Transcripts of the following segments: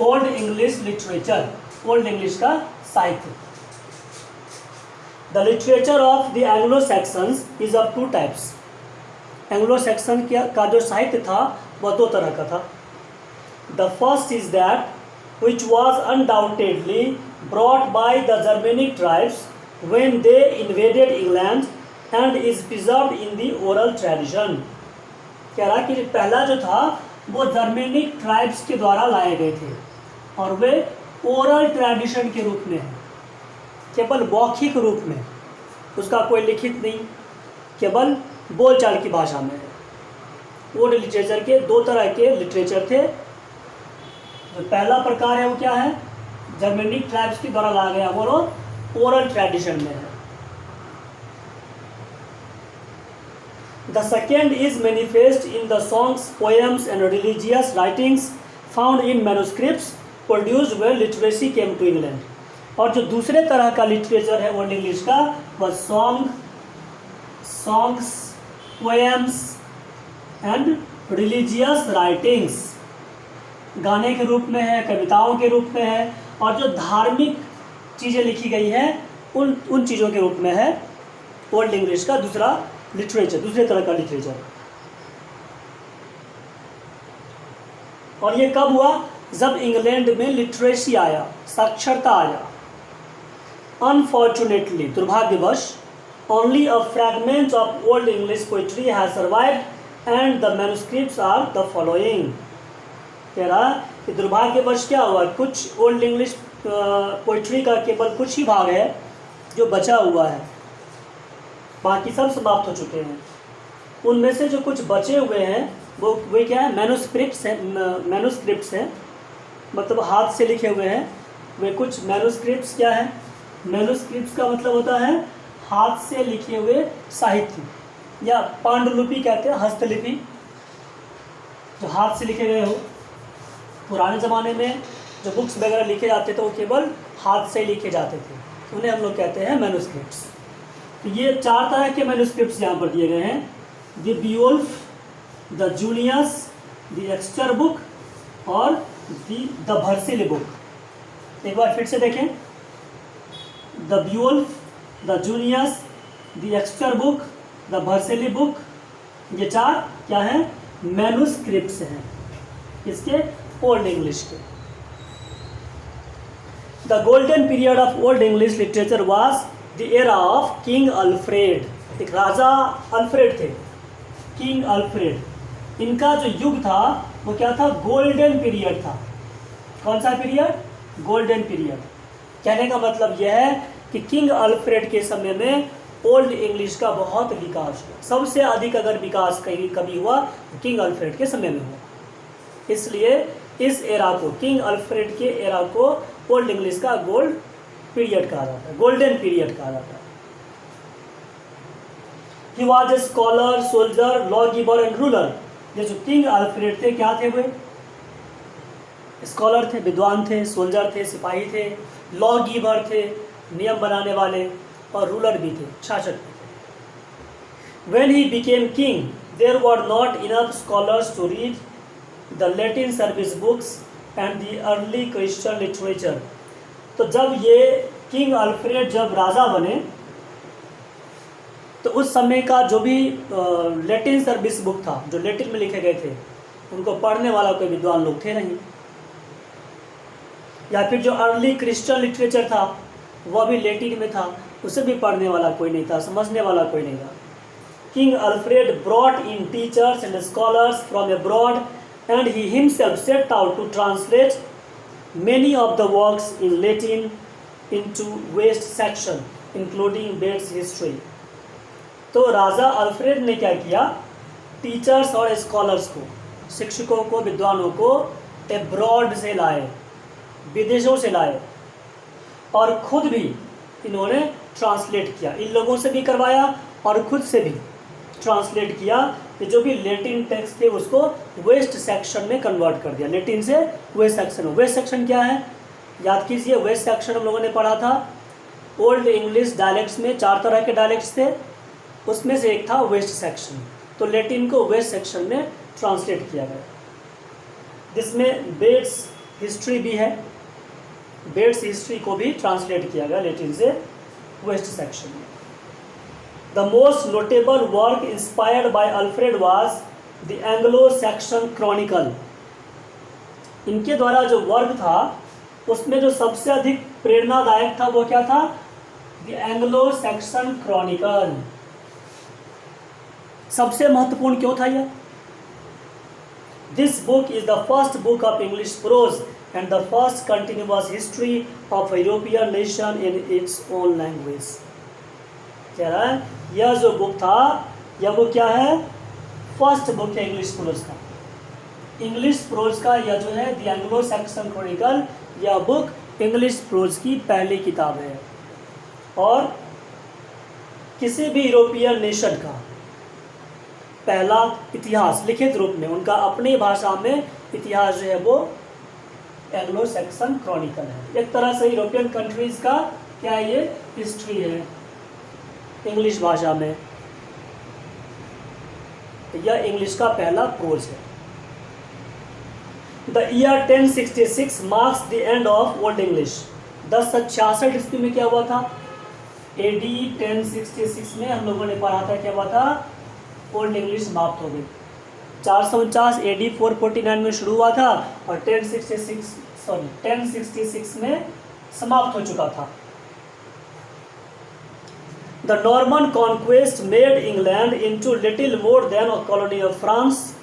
Old English literature, old English का साहित्य। The literature of the Anglo sections is of two types. Anglo Saxon का जो साहित्य था वह दो तरह का था। The first is that which was undoubtedly brought by the Germanic tribes when they invaded England and is preserved in the oral tradition. कह रहा कि पहला जो था वो जर्मेनिक ट्राइब्स के द्वारा लाए गए थे और वे ओरल ट्रेडिशन के रूप में है, केवल मौखिक रूप में, उसका कोई लिखित नहीं, केवल बोलचाल की भाषा में है। ओल्ड लिटरेचर के दो तरह के लिटरेचर थे। जो पहला प्रकार है वो क्या है, जर्मेनिक ट्राइब्स के द्वारा लाया गया, वो ओरल ट्रेडिशन में है। The second is manifest in the songs, poems and religious writings found in manuscripts produced when literacy came to England. और जो दूसरे तरह का लिटरेचर है ओल्ड इंग्लिश का वह songs, poems and religious writings, गाने के रूप में है, कविताओं के रूप में है, और जो धार्मिक चीज़ें लिखी गई हैं उन चीज़ों के रूप में है ओल्ड इंग्लिश का दूसरा लिटरेचर, दूसरे तरह का लिटरेचर। और ये कब हुआ, जब इंग्लैंड में लिटरेसी आया, साक्षरता आया। अनफॉर्चुनेटली, दुर्भाग्यवश, only a fragment of old English poetry has survived and the manuscripts are the following. कह रहा कि दुर्भाग्यवश क्या हुआ, कुछ ओल्ड इंग्लिश पोइट्री का केवल कुछ ही भाग है जो बचा हुआ है, बाकी सब समाप्त हो चुके हैं। उनमें से जो कुछ बचे हुए हैं वे क्या है, मैन्युस्क्रिप्ट्स हैं, मतलब हाथ से लिखे हुए हैं। वे कुछ मैन्युस्क्रिप्ट्स क्या है, मैन्युस्क्रिप्ट्स का मतलब होता है हाथ से लिखे हुए साहित्य, या पांडुलिपि कहते हैं, हस्तलिपि, जो हाथ से लिखे गए हो। पुराने ज़माने में जो बुक्स वगैरह लिखे जाते थे वो केवल हाथ से लिखे जाते थे, उन्हें हम लोग कहते हैं मैन्युस्क्रिप्ट्स। ये चार तरह के मैन्युस्क्रिप्ट्स यहाँ पर दिए गए हैं, the Beowulf, the Junius, the Exeter book और द भर्सिली बुक। एक बार फिर से देखें, the Beowulf, the Junius, the Exeter book, the Vercelli book, ये चार क्या हैं, मैन्युस्क्रिप्ट्स हैं इसके ओल्ड इंग्लिश के। The golden period of old English literature was the era of king Alfred. एक राजा अल्फ्रेड थे, किंग अल्फ्रेड। इनका जो युग था वो क्या था, गोल्डन पीरियड था। कौन सा पीरियड, गोल्डन पीरियड। कहने का मतलब यह है कि किंग अल्फ्रेड के समय में ओल्ड इंग्लिश का बहुत विकास हुआ। सबसे अधिक अगर विकास कभी हुआ तो किंग अल्फ्रेड के समय में हुआ। इसलिए इस एरा को, किंग अल्फ्रेड के एरा को ओल्ड इंग्लिश का गोल्ड पीरियड कहा जाता है, गोल्डन पीरियड कहा जाता है। He was a scholar, soldier, lawgiver and ruler। ये जो किंग अल्फ्रेड थे क्या थे, वे स्कॉलर थे, विद्वान थे, सोल्जर थे, सिपाही थे, लॉगिवर थे, नियम बनाने वाले, और रूलर भी थे, शासक थे। When he became king, there were not enough scholars to read the Latin service books and the early Christian literature। तो जब ये किंग अल्फ्रेड जब राजा बने तो उस समय का जो भी लैटिन सर्विस बुक था, जो लैटिन में लिखे गए थे, उनको पढ़ने वाला कोई विद्वान लोग थे नहीं। या फिर जो अर्ली क्रिश्चियन लिटरेचर था वह भी लैटिन में था, उसे भी पढ़ने वाला कोई नहीं था, समझने वाला कोई नहीं था। King Alfred brought in teachers and scholars from abroad and he himself set out to translate many of the works in Latin into West section including Bates history। तो राजा अल्फ्रेड ने क्या किया, टीचर्स और स्कॉलर्स को, शिक्षकों को, विद्वानों को एब्रॉड से लाए, विदेशों से लाए, और खुद भी इन्होंने ट्रांसलेट किया। इन लोगों से भी करवाया और खुद से भी ट्रांसलेट किया कि जो भी लैटिन टेक्स्ट थे उसको वेस्ट सेक्शन में कन्वर्ट कर दिया, लैटिन से वेस्ट सेक्शन। वेस्ट सेक्शन क्या है, याद कीजिए, वेस्ट सेक्शन हम लोगों ने पढ़ा था। ओल्ड इंग्लिश डायलेक्ट्स में चार तरह के डायलेक्ट्स थे, उसमें से एक था वेस्ट सेक्शन। तो लैटिन को वेस्ट सेक्शन में ट्रांसलेट किया गया, जिसमें बेट्स हिस्ट्री भी है, बेट्स हिस्ट्री को भी ट्रांसलेट किया गया लैटिन से वेस्ट सेक्शन में। The most notable work inspired by Alfred was the Anglo Saxon Chronicle. इनके द्वारा जो वर्क था उसमें जो सबसे अधिक प्रेरणादायक था वो क्या था? The Anglo Saxon Chronicle. सबसे महत्वपूर्ण क्यों था यह? This book is the first book of English pros and the first continuous history of European nation in its own language. कह रहा है यह जो बुक था यह वो क्या है? फर्स्ट बुक है इंग्लिश प्रोज का। इंग्लिश प्रोज का यह जो है द एंग्लो सैक्सन क्रॉनिकल, यह बुक इंग्लिश प्रोज की पहली किताब है और किसी भी यूरोपियन नेशन का पहला इतिहास लिखित रूप में, उनका अपनी भाषा में इतिहास जो है वो एंग्लो सैक्सन क्रॉनिकल है। एक तरह से यूरोपियन कंट्रीज का क्या है? ये हिस्ट्री है इंग्लिश भाषा में। यह इंग्लिश का पहला प्रोज है। The year 1066 marks the end of old English. 1066 ईस्वी में क्या हुआ था? AD 1066 में हम लोगों ने पढ़ा था, क्या हुआ था? ओल्ड इंग्लिश समाप्त हो गई। 449 AD 449 में शुरू हुआ था और 1066 में समाप्त हो चुका था। The Norman conquest made England into little more than a colony of France.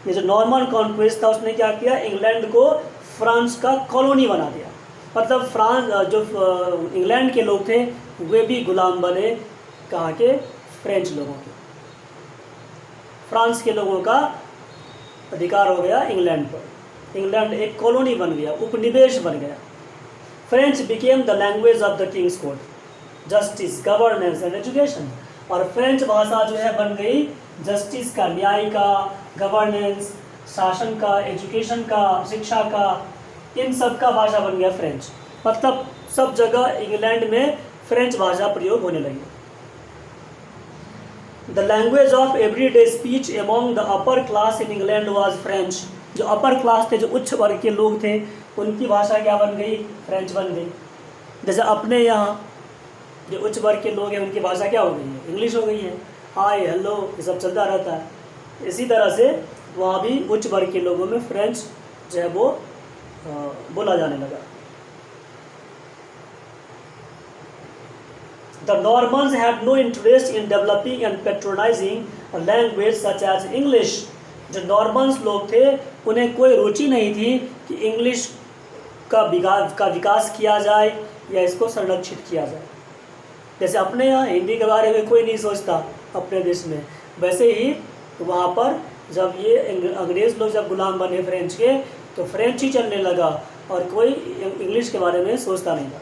ये जो नॉर्मन कॉन्क्वेस्ट था उसने क्या किया? इंग्लैंड को फ्रांस का कॉलोनी बना दिया। मतलब फ्रांस जो इंग्लैंड के लोग थे वे भी गुलाम बने, कहाँ के? फ्रेंच लोगों के। फ्रांस के लोगों का अधिकार हो गया इंग्लैंड पर। इंग्लैंड एक कॉलोनी बन गया, उपनिवेश बन गया। French became the language of the Kings court, justice, governance and education. और फ्रेंच भाषा जो है बन गई जस्टिस का, न्याय का, गवर्नेंस, शासन का, एजुकेशन का, शिक्षा का, इन सब का भाषा बन गया फ्रेंच। मतलब सब जगह इंग्लैंड में फ्रेंच भाषा प्रयोग होने लगी। The language of everyday speech among the upper class in England was French. जो अपर क्लास थे, जो उच्च वर्ग के लोग थे, उनकी भाषा क्या बन गई? फ्रेंच बन गई। जैसे अपने यहाँ जो उच्च वर्ग के लोग हैं उनकी भाषा क्या हो गई है? इंग्लिश हो गई है। हाय, हेलो, ये सब चलता रहता है। इसी तरह से वहाँ भी उच्च वर्ग के लोगों में फ्रेंच जो है वो बोला जाने लगा। The Normans had no interest in developing and patronizing a language such as English. जो नॉर्मन्स लोग थे उन्हें कोई रुचि नहीं थी कि इंग्लिश का विकास किया जाए या इसको संरक्षित किया जाए। जैसे अपने यहाँ हिंदी के बारे में कोई नहीं सोचता अपने देश में, वैसे ही वहाँ पर जब ये अंग्रेज़ लोग जब गुलाम बने फ्रेंच के, तो फ्रेंच ही चलने लगा और कोई इंग्लिश के बारे में सोचता नहीं था।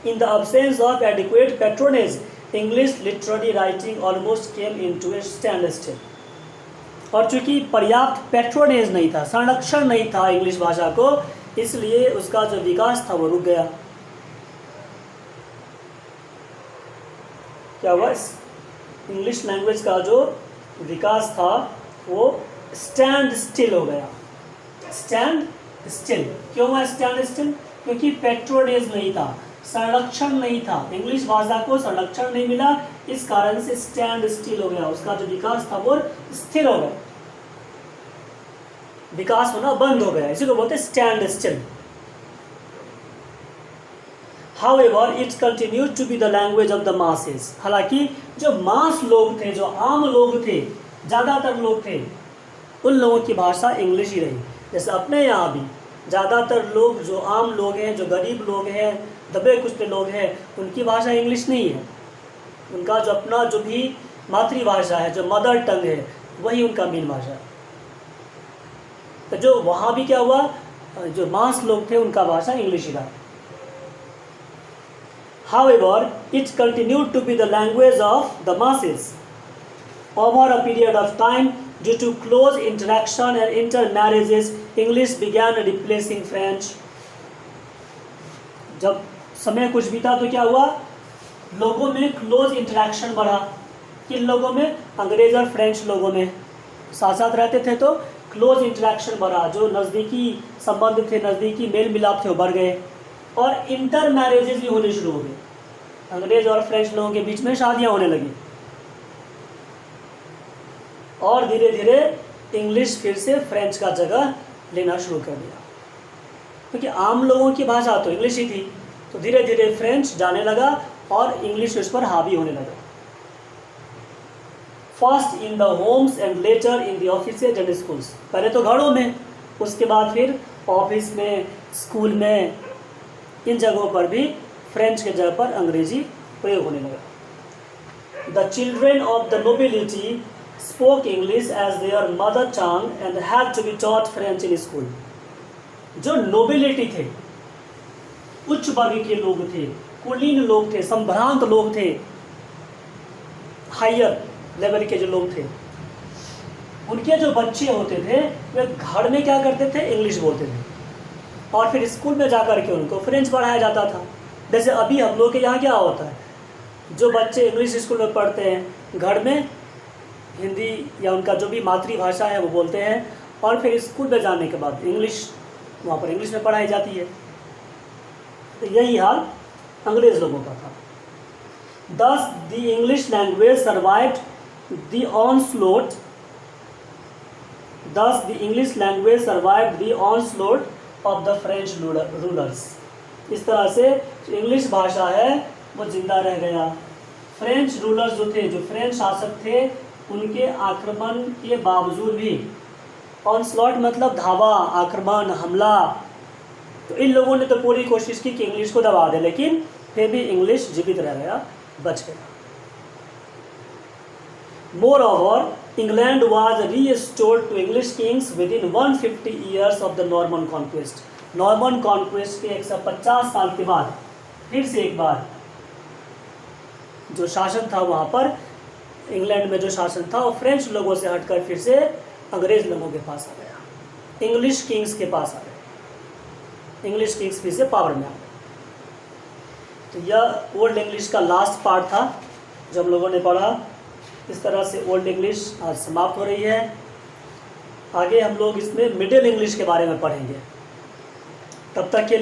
In the absence of adequate patronage, English literary writing almost came into a standstill. और चूँकि पर्याप्त पैट्रोनेज नहीं था, संरक्षण नहीं था इंग्लिश भाषा को, इसलिए उसका जो विकास था वो रुक गया। क्या हुआ? इंग्लिश लैंग्वेज का जो विकास था वो स्टैंड स्टिल हो गया। स्टैंड स्टिल क्यों हुआ? स्टैंड स्टिल क्योंकि पैट्रोनेज नहीं था, संरक्षण नहीं था, इंग्लिश भाषा को संरक्षण नहीं मिला, इस कारण से स्टैंड स्टिल हो गया। उसका जो विकास था वो स्थिर हो गया, विकास होना बंद हो गया, इसी को बोलते stand still. However, it continued to be the language of the masses. हालांकि जो मास लोग थे, जो आम लोग थे, ज़्यादातर लोग थे, उन लोगों की भाषा इंग्लिश ही रही। जैसे अपने यहाँ भी ज़्यादातर लोग, जो आम लोग हैं, जो गरीब लोग हैं, दबे कुचले लोग हैं, उनकी भाषा इंग्लिश नहीं है। उनका जो अपना जो भी मातृभाषा है, जो मदर टंग है, वही उनका मेन भाषा है। तो जो वहाँ भी क्या हुआ, जो मास लोग थे उनका भाषा इंग्लिश ही रहा। However, it continued to be the language of the masses. Over a period of time, due to close interaction and intermarriages, English began replacing French. जब समय कुछ बीता तो क्या हुआ, लोगों में क्लोज इंटरेक्शन बढ़ा। किन लोगों में? अंग्रेज और फ्रेंच लोगों में साथ साथ रहते थे तो क्लोज इंटरेक्शन बढ़ा, जो नज़दीकी संबंध थे, नज़दीकी मेल मिलाप थे वो बढ़ गए, और इंटर मैरिजेज भी होने शुरू हो गए। अंग्रेज और फ्रेंच लोगों के बीच में शादियां होने लगी, और धीरे धीरे इंग्लिश फिर से फ्रेंच का जगह लेना शुरू कर दिया, क्योंकि आम लोगों की भाषा तो इंग्लिश ही थी। तो धीरे धीरे फ्रेंच जाने लगा और इंग्लिश उस पर हावी होने लगा। First in the homes and later in the offices and schools, पहले तो घरों में, उसके बाद फिर ऑफिस में, स्कूल में, इन जगहों पर भी फ्रेंच के जगह पर अंग्रेजी प्रयोग होने लगा। The children of the nobility spoke English as their mother tongue and had to be taught French in school. जो नोबिलिटी थे, उच्च वर्ग के लोग थे, कुलीन लोग थे, संभ्रांत लोग थे, हायर लेवल के जो लोग थे, उनके जो बच्चे होते थे वे घर में क्या करते थे, इंग्लिश बोलते थे, और फिर स्कूल में जाकर के उनको फ्रेंच पढ़ाया जाता था। जैसे अभी हम लोग के यहाँ क्या होता है, जो बच्चे इंग्लिश स्कूल में पढ़ते हैं, घर में हिंदी या उनका जो भी मातृभाषा है वो बोलते हैं, और फिर स्कूल में जाने के बाद इंग्लिश, वहाँ पर इंग्लिश में पढ़ाई जाती है। तो यही हाल अंग्रेज लोगों का था। Thus the English language survived the onslaught. Thus the English language survived the onslaught of the French rulers. इस तरह से जो इंग्लिश भाषा है वो जिंदा रह गया। फ्रेंच रूलर्स जो थे, जो फ्रेंच शासक थे, उनके आक्रमण के बावजूद भी, ऑनस्लॉट मतलब धावा, आक्रमण, हमला, तो इन लोगों ने तो पूरी कोशिश की कि इंग्लिश को दबा दे, लेकिन फिर भी इंग्लिश जीवित रह गया, बच गया। Moreover, England was restored to English kings within 150 years of the Norman conquest. Norman conquest के 150 साल के बाद फिर से एक बार जो शासन था वहाँ पर, इंग्लैंड में जो शासन था वो फ्रेंच लोगों से हटकर फिर से अंग्रेज लोगों के पास आ गया, इंग्लिश किंग्स के पास आ गए। इंग्लिश किंग्स फिर से पावर में आ गए। तो यह ओल्ड इंग्लिश का लास्ट पार्ट था जो हम लोगों ने पढ़ा। इस तरह से ओल्ड इंग्लिश आज समाप्त हो रही है। आगे हम लोग इसमें मिडिल इंग्लिश के बारे में पढ़ेंगे। तब तक के लिए